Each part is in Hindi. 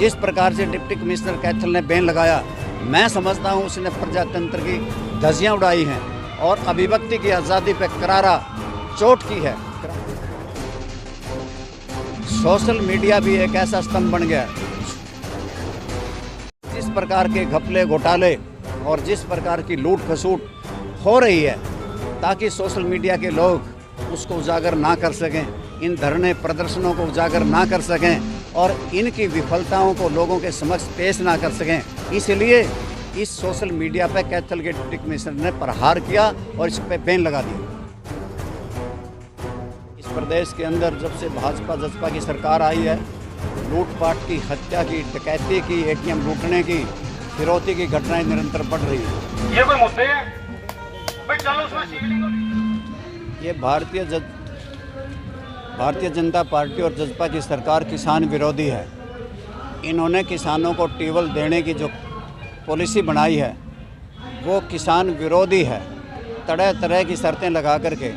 जिस प्रकार से डिप्टी कमिश्नर कैथल ने बैन लगाया, मैं समझता हूँ उसने प्रजातंत्र की धज्जियाँ उड़ाई हैं और अभिव्यक्ति की आज़ादी पर करारा चोट की है। सोशल मीडिया भी एक ऐसा स्तंभ बन गया जिस प्रकार के घपले घोटाले और जिस प्रकार की लूट खसूट हो रही है, ताकि सोशल मीडिया के लोग उसको उजागर ना कर सकें, इन धरने प्रदर्शनों को उजागर ना कर सकें और इनकी विफलताओं को लोगों के समक्ष पेश ना कर सकें। इसलिए इस सोशल मीडिया पर कैथल के डिप्टी कमिश्नर ने प्रहार किया और इस पर बैन लगा दिया। इस प्रदेश के अंदर जब से भाजपा जसपा की सरकार आई है, लूटपाट की, हत्या की, डकैती की, एटीएम लूटने की, फिरौती की घटनाएं निरंतर बढ़ रही है। ये कोई मुद्दे हैं? भाई चलो उसमें ये भारतीय जनता पार्टी और जसपा की सरकार किसान विरोधी है। इन्होंने किसानों को ट्यूबवेल देने की जो पॉलिसी बनाई है वो किसान विरोधी है। तरह तरह की शर्तें लगा करके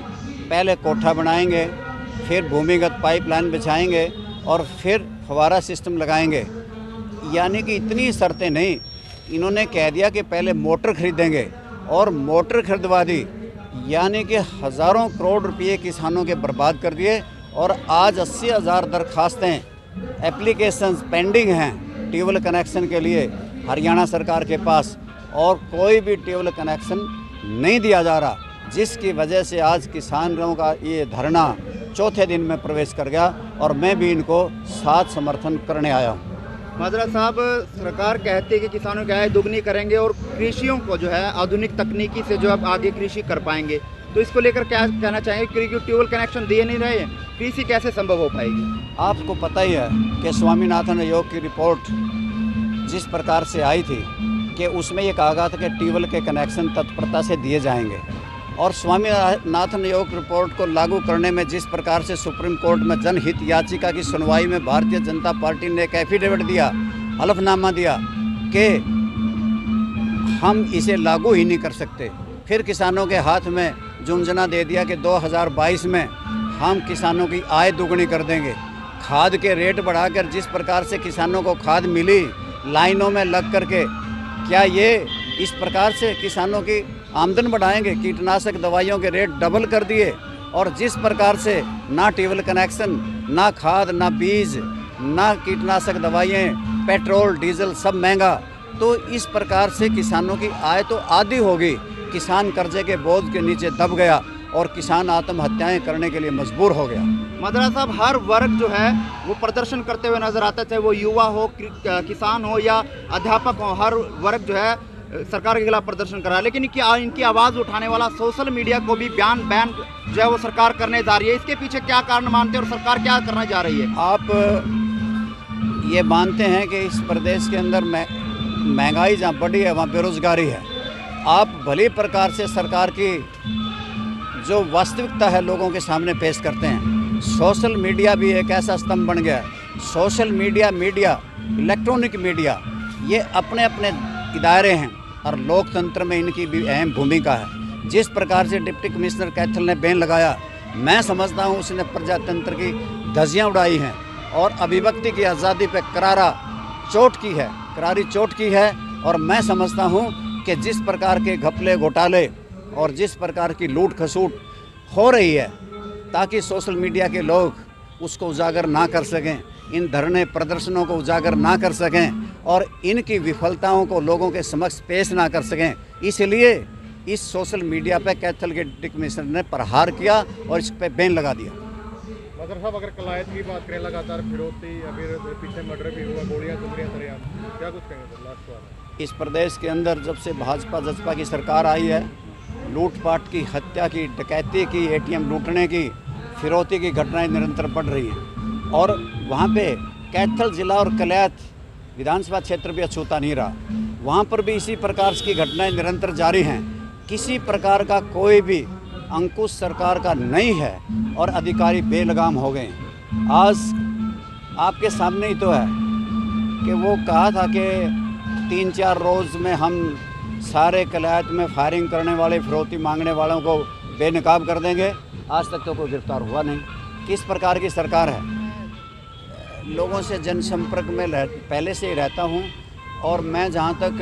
पहले कोठा बनाएंगे, फिर भूमिगत पाइपलाइन बिछाएंगे और फिर फव्वारा सिस्टम लगाएंगे। यानी कि इतनी शर्तें नहीं, इन्होंने कह दिया कि पहले मोटर खरीदेंगे और मोटर खरीदवा दी। यानी कि हज़ारों करोड़ रुपए किसानों के बर्बाद कर दिए और आज 80,000 दरखास्तें एप्लीकेशंस पेंडिंग हैं ट्यूबवेल कनेक्शन के लिए हरियाणा सरकार के पास, और कोई भी ट्यूबवेल कनेक्शन नहीं दिया जा रहा, जिसकी वजह से आज किसानों का ये धरना चौथे दिन में प्रवेश कर गया और मैं भी इनको साथ समर्थन करने आया हूँ। माजरा साहब, सरकार कहती है कि किसानों की आय दुगनी करेंगे और कृषियों को जो है आधुनिक तकनीकी से जो अब आगे कृषि कर पाएंगे, तो इसको लेकर क्या कहना चाहेंगे? क्योंकि ट्यूबवेल कनेक्शन दिए नहीं रहे, कृषि कैसे संभव हो पाएगी? आपको पता ही है कि स्वामीनाथन आयोग की रिपोर्ट जिस प्रकार से आई थी कि उसमें ये कहा गया था कि ट्यूबवेल के कनेक्शन तत्परता से दिए जाएंगे, और स्वामीनाथन आयोग रिपोर्ट को लागू करने में जिस प्रकार से सुप्रीम कोर्ट में जनहित याचिका की सुनवाई में भारतीय जनता पार्टी ने एक एफिडेविट दिया, हलफनामा दिया कि हम इसे लागू ही नहीं कर सकते। फिर किसानों के हाथ में जुमजना दे दिया कि 2022 में हम किसानों की आय दुगनी कर देंगे। खाद के रेट बढ़ाकर जिस प्रकार से किसानों को खाद मिली लाइनों में लग करके, क्या ये इस प्रकार से किसानों की आमदन बढ़ाएंगे? कीटनाशक दवाइयों के रेट डबल कर दिए और जिस प्रकार से ना ट्यूबवेल कनेक्शन, ना खाद, ना बीज, ना कीटनाशक दवाइयाँ, पेट्रोल डीजल सब महंगा, तो इस प्रकार से किसानों की आय तो आधी होगी। किसान कर्जे के बोझ के नीचे दब गया और किसान आत्महत्याएं करने के लिए मजबूर हो गया। माजरा साहब, हर वर्ग जो है वो प्रदर्शन करते हुए नजर आता है, चाहे वो युवा हो, किसान हो या अध्यापक हो, हर वर्ग जो है सरकार के खिलाफ प्रदर्शन कर रहा है। लेकिन इनकी आवाज़ उठाने वाला सोशल मीडिया को भी बैन जो है वो सरकार करने जा रही है। इसके पीछे क्या कारण मानते हैं और सरकार क्या करने जा रही है? आप ये मानते हैं कि इस प्रदेश के अंदर महंगाई जहाँ बढ़ी है वहाँ बेरोजगारी है। आप भली प्रकार से सरकार की जो वास्तविकता है लोगों के सामने पेश करते हैं। सोशल मीडिया भी एक ऐसा स्तंभ बन गया है। सोशल मीडिया, इलेक्ट्रॉनिक मीडिया, ये अपने अपने इदारे हैं और लोकतंत्र में इनकी भी अहम भूमिका है। जिस प्रकार से डिप्टी कमिश्नर कैथल ने बैन लगाया, मैं समझता हूँ उसने प्रजातंत्र की धज्जियाँ उड़ाई हैं और अभिव्यक्ति की आज़ादी पर करारी चोट की है। और मैं समझता हूँ कि जिस प्रकार के घपले घोटाले और जिस प्रकार की लूट खसूट हो रही है, ताकि सोशल मीडिया के लोग उसको उजागर ना कर सकें, इन धरने प्रदर्शनों को उजागर ना कर सकें और इनकी विफलताओं को लोगों के समक्ष पेश ना कर सकें, इसलिए इस सोशल मीडिया पर कैथल के डिप्टी कमिश्नर ने प्रहार किया और इस पर बैन लगा दिया। मगर साहब, अगर कलायत की बात करें, लगातार फिरौती या फिर पीछे मर्डर भी हुआ, गोलियां चल रही हैं, क्या कुछ कहेंगे? लास्ट बात, इस प्रदेश के अंदर जब से भाजपा जसपा की सरकार आई है, लूटपाट की, हत्या की, डकैती की, एटीएम लूटने की, फिरौती की घटनाएं निरंतर बढ़ रही हैं और वहाँ पे कैथल जिला और कलायत विधानसभा क्षेत्र भी अछूता नहीं रहा। वहाँ पर भी इसी प्रकार की घटनाएं निरंतर जारी हैं। किसी प्रकार का कोई भी अंकुश सरकार का नहीं है और अधिकारी बेलगाम हो गए। आज आपके सामने ही तो है कि वो कहा था कि 3-4 रोज़ में हम सारे कलायत में फायरिंग करने वाले, फिरौती मांगने वालों को बेनकाब कर देंगे। आज तक तो कोई गिरफ्तार हुआ नहीं। किस प्रकार की सरकार है? लोगों से जनसंपर्क में पहले से ही रहता हूँ और मैं जहाँ तक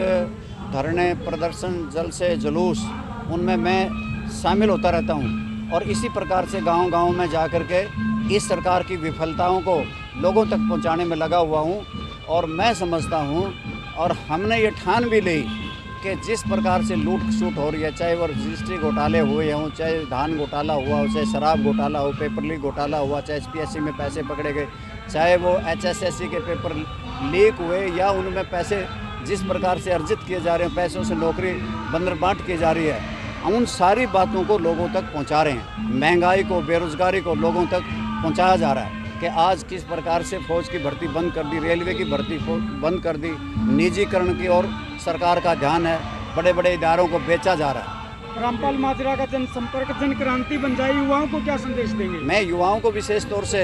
धरने, प्रदर्शन, जलसे, जुलूस उनमें मैं शामिल होता रहता हूँ और इसी प्रकार से गांव-गांव में जा कर के इस सरकार की विफलताओं को लोगों तक पहुँचाने में लगा हुआ हूँ। और मैं समझता हूँ और हमने ये ठान भी ली कि जिस प्रकार से लूट छूट हो रही है, चाहे वो रजिस्ट्री घोटाले हुए हों, चाहे धान घोटाला हुआ हो, चाहे शराब घोटाला हो, पेपर लीक घोटाला हुआ, चाहे SPSC में पैसे पकड़े गए, चाहे वो HSSC के पेपर लीक हुए या उनमें पैसे जिस प्रकार से अर्जित किए जा रहे हैं, पैसों से नौकरी बंदरबांट की जा रही है, उन सारी बातों को लोगों तक पहुंचा रहे हैं। महंगाई को, बेरोज़गारी को लोगों तक पहुंचाया जा रहा है कि आज किस प्रकार से फ़ौज की भर्ती बंद कर दी, रेलवे की भर्ती बंद कर दी, निजीकरण की ओर सरकार का ध्यान है, बड़े बड़े इदारों को बेचा जा रहा है। रामपाल माजरा का जनसंपर्क जन क्रांति बन जाए, युवाओं को क्या संदेश देंगे? मैं युवाओं को विशेष तौर से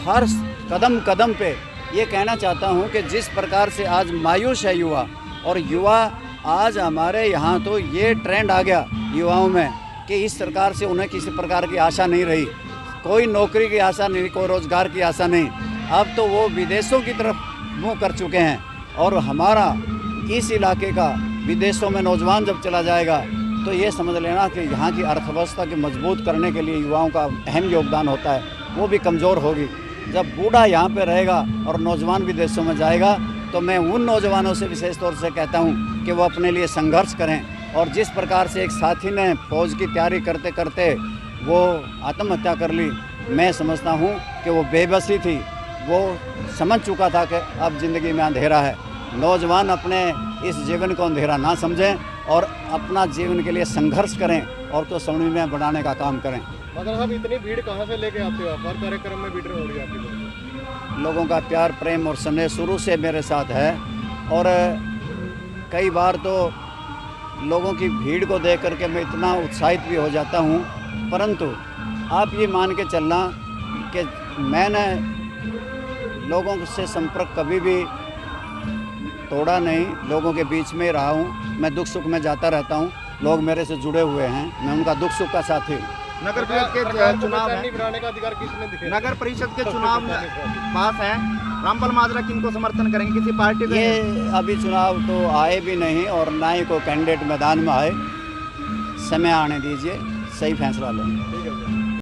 हर कदम कदम पे ये कहना चाहता हूँ कि जिस प्रकार से आज मायूस है युवा, और युवा आज हमारे यहाँ तो ये ट्रेंड आ गया युवाओं में कि इस सरकार से उन्हें किसी प्रकार की आशा नहीं रही, कोई नौकरी की आशा नहीं, कोई रोज़गार की आशा नहीं। अब तो वो विदेशों की तरफ मुँह कर चुके हैं और हमारा इस इलाके का विदेशों में नौजवान जब चला जाएगा तो ये समझ लेना कि यहाँ की अर्थव्यवस्था के मजबूत करने के लिए युवाओं का अहम योगदान होता है, वो भी कमज़ोर होगी। जब बूढ़ा यहाँ पे रहेगा और नौजवान विदेशों में जाएगा तो मैं उन नौजवानों से विशेष तौर से कहता हूँ कि वो अपने लिए संघर्ष करें। और जिस प्रकार से एक साथी ने फ़ौज की तैयारी करते करते वो आत्महत्या कर ली, मैं समझता हूँ कि वो बेबसी थी, वो समझ चुका था कि अब ज़िंदगी में अंधेरा है। नौजवान अपने इस जीवन को अंधेरा ना समझें और अपना जीवन के लिए संघर्ष करें और तो समझ में बढ़ाने का काम करें। मगर साहब इतनी भीड़ कहाँ से लेके आते हो आप? हर कार्यक्रम में भीड़ हो रही है आपकी? लोगों का प्यार, प्रेम और स्नेह शुरू से मेरे साथ है और कई बार तो लोगों की भीड़ को देख करके मैं इतना उत्साहित भी हो जाता हूँ, परंतु आप ये मान के चलना कि मैंने लोगों से संपर्क कभी भी तोड़ा नहीं, लोगों के बीच में ही रहा हूँ। मैं दुख सुख में जाता रहता हूँ, लोग मेरे से जुड़े हुए हैं, मैं उनका दुख सुख का साथी हूँ। नगर परिषद के चुनाव है, बनाने का अधिकार किसने दिया? नगर परिषद के चुनाव पास है, रामपाल माजरा किनको समर्थन करेंगे, किसी पार्टी को? ये अभी चुनाव तो आए भी नहीं और ना ही कोई कैंडिडेट मैदान में आए, समय आने दीजिए, सही फैसला लें। ठीक है सर।